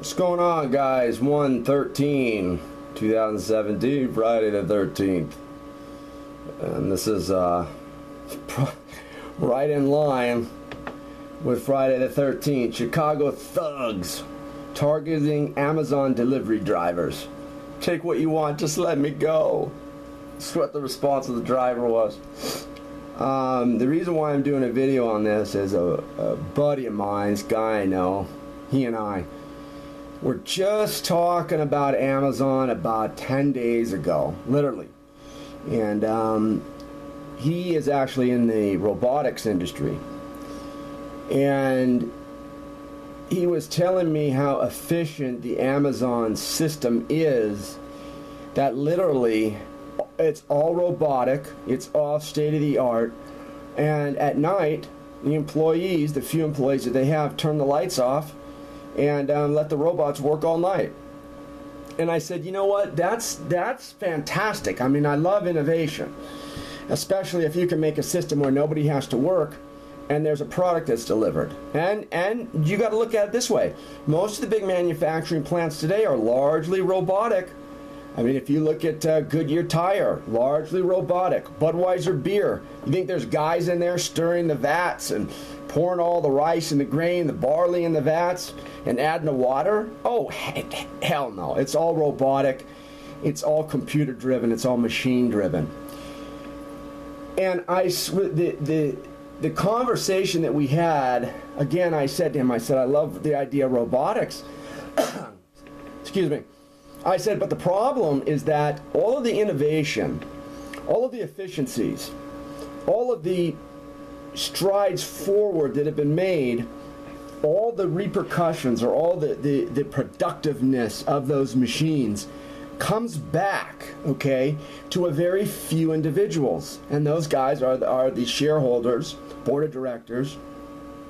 What's going on, guys? 1/13/2017, Friday the 13th. And this is right in line with Friday the 13th. Chicago thugs targeting Amazon delivery drivers. Take what you want, just let me go. That's what the response of the driver was. The reason why I'm doing a video on this is a buddy of mine, this guy I know, he and I were just talking about Amazon about 10 days ago, literally. And he is actually in the robotics industry. And he was telling me how efficient the Amazon system is, that literally it's all robotic, it's all state-of-the-art, and at night the employees, the few employees that they have, turn the lights off and let the robots work all night. And I said, you know what, that's fantastic. I mean, I love innovation, especially if you can make a system where nobody has to work and there's a product that's delivered. And you got to look at it this way. Most of the big manufacturing plants today are largely robotic. I mean, if you look at Goodyear Tire, largely robotic. Budweiser beer, you think there's guys in there stirring the vats and pouring all the rice and the grain, the barley in the vats, and adding the water? Oh, hell no. It's all robotic. It's all computer driven. It's all machine driven. And the conversation that we had, again, I said to him, I said, I love the idea of robotics. Excuse me. I said, but the problem is that all of the innovation, all of the efficiencies, all of the strides forward that have been made, all the repercussions or all the productiveness of those machines comes back, okay, to a very few individuals. And those guys are the shareholders, board of directors,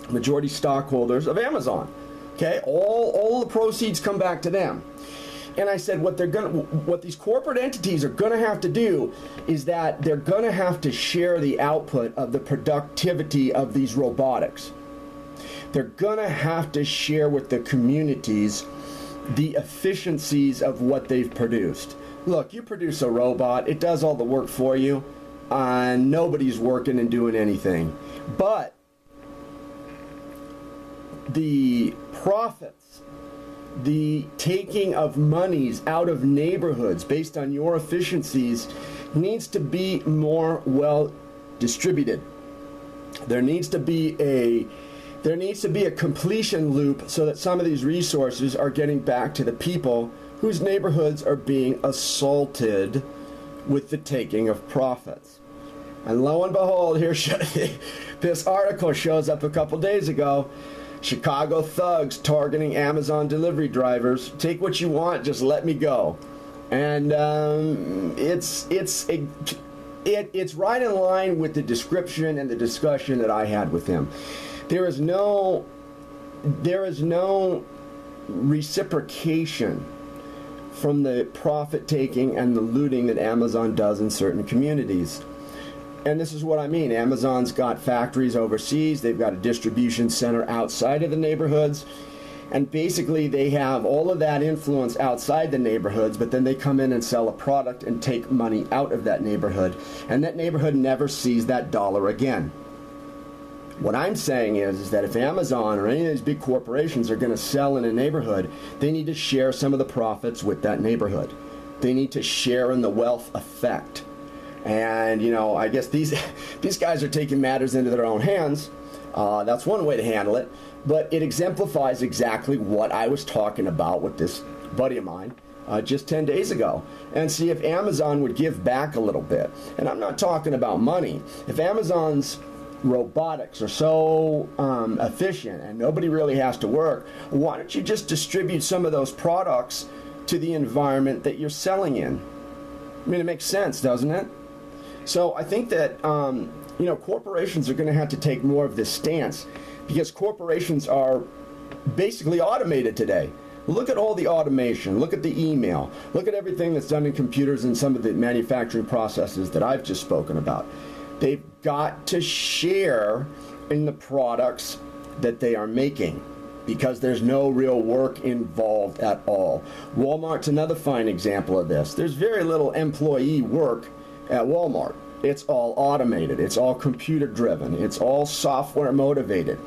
majority stockholders of Amazon. Okay, all the proceeds come back to them. And I said, what these corporate entities are going to have to do is that they're going to have to share the output of the productivity of these robotics. They're going to have to share with the communities the efficiencies of what they've produced. Look, you produce a robot, it does all the work for you, and nobody's working and doing anything. But the profits, the taking of monies out of neighborhoods based on your efficiencies needs to be more well distributed. There needs to be a completion loop so that some of these resources are getting back to the people whose neighborhoods are being assaulted with the taking of profits. And lo and behold, here this article shows up a couple days ago. Chicago thugs targeting Amazon delivery drivers. Take what you want, just let me go. And it's right in line with the description and the discussion that I had with him. There is no reciprocation from the profit taking and the looting that Amazon does in certain communities. And this is what I mean. Amazon's got factories overseas. They've got a distribution center outside of the neighborhoods. And basically they have all of that influence outside the neighborhoods, but then they come in and sell a product and take money out of that neighborhood. And that neighborhood never sees that dollar again. What I'm saying is that if Amazon or any of these big corporations are going to sell in a neighborhood, they need to share some of the profits with that neighborhood. They need to share in the wealth effect. And, you know, I guess these guys are taking matters into their own hands. That's one way to handle it. But it exemplifies exactly what I was talking about with this buddy of mine just 10 days ago. And see if Amazon would give back a little bit. And I'm not talking about money. If Amazon's robotics are so efficient and nobody really has to work, why don't you just distribute some of those products to the environment that you're selling in? I mean, it makes sense, doesn't it? So I think that, corporations are going to have to take more of this stance because corporations are basically automated today. Look at all the automation. Look at the email. Look at everything that's done in computers and some of the manufacturing processes that I've just spoken about. They've got to share in the products that they are making. because there's no real work involved at all. Walmart's another fine example of this. There's very little employee work at Walmart. It's all automated. It's all computer driven. It's all software motivated.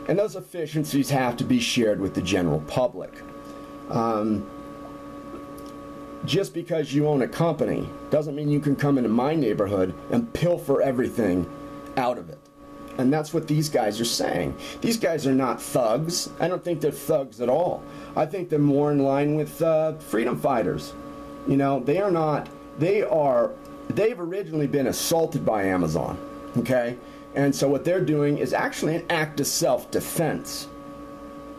And those efficiencies have to be shared with the general public. Just because you own a company doesn't mean you can come into my neighborhood and pilfer everything out of it. And that's what these guys are saying. These guys are not thugs. I don't think they're thugs at all. I think they're more in line with freedom fighters. You know, they are not, they've originally been assaulted by Amazon, okay? And so what they're doing is actually an act of self-defense.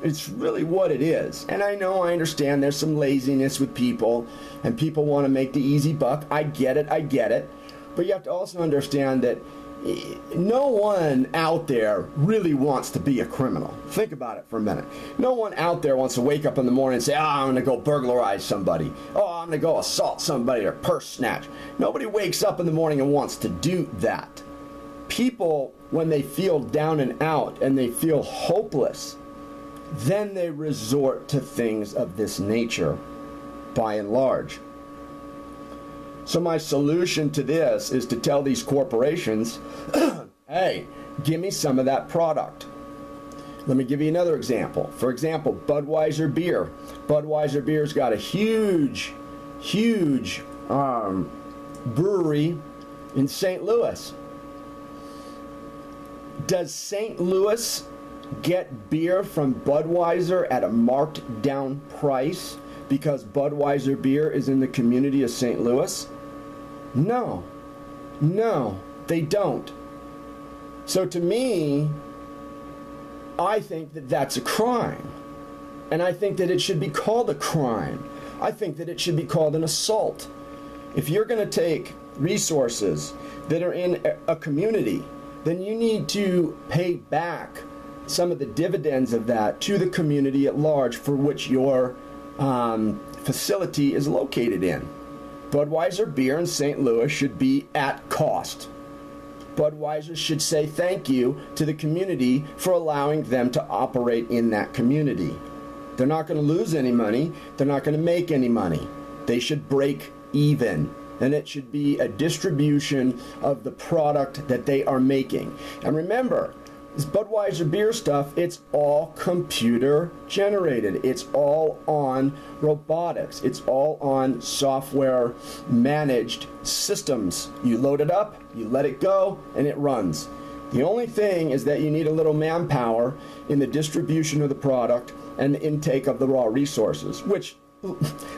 It's really what it is. And I understand there's some laziness with people, and people want to make the easy buck. I get it. But you have to also understand that no one out there really wants to be a criminal. Think about it for a minute. No one out there wants to wake up in the morning and say, I'm going to go burglarize somebody. I'm going to go assault somebody or purse snatch. Nobody wakes up in the morning and wants to do that. People, when they feel down and out and they feel hopeless, then they resort to things of this nature, by and large. So my solution to this is to tell these corporations, hey, give me some of that product. Let me give you another example. For example, Budweiser beer. Budweiser beer's got a huge brewery in St. Louis. Does St. Louis get beer from Budweiser at a marked down price because Budweiser beer is in the community of St. Louis? No, they don't. So to me, I think that that's a crime. And I think that it should be called a crime. I think that it should be called an assault. If you're going to take resources that are in a community, then you need to pay back some of the dividends of that to the community at large for which your facility is located in. Budweiser beer in St. Louis should be at cost. Budweiser should say thank you to the community for allowing them to operate in that community. They're not going to lose any money. They're not going to make any money. They should break even. And it should be a distribution of the product that they are making. And remember, this Budweiser beer stuff, it's all computer generated. It's all on robotics. It's all on software managed systems. You load it up, you let it go, and it runs. The only thing is that you need a little manpower in the distribution of the product and the intake of the raw resources, which,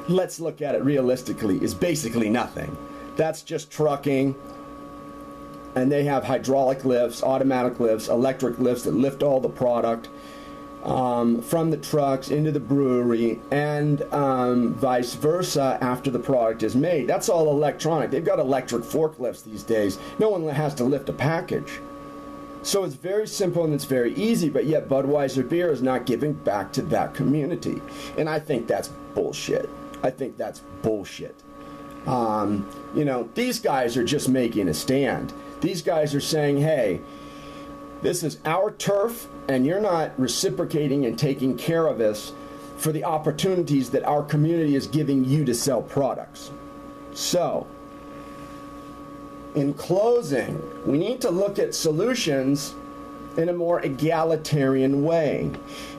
let's look at it realistically, is basically nothing. That's just trucking. And they have hydraulic lifts, automatic lifts, electric lifts that lift all the product from the trucks into the brewery and vice versa after the product is made. That's all electronic. They've got electric forklifts these days. No one has to lift a package. So it's very simple and it's very easy, but yet Budweiser beer is not giving back to that community. And I think that's bullshit. These guys are just making a stand. These guys are saying, hey, this is our turf, and you're not reciprocating and taking care of us for the opportunities that our community is giving you to sell products. So, in closing, we need to look at solutions in a more egalitarian way.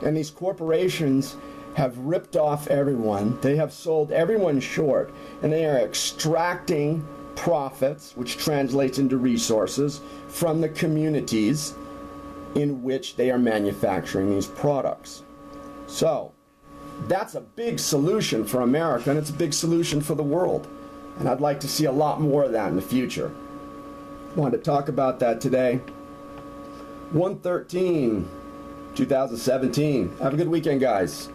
And these corporations have ripped off everyone. They have sold everyone short, and they are extracting profits, which translates into resources, from the communities in which they are manufacturing these products. So, that's a big solution for America, and it's a big solution for the world. And I'd like to see a lot more of that in the future. Wanted to talk about that today. 1/13/2017. Have a good weekend, guys.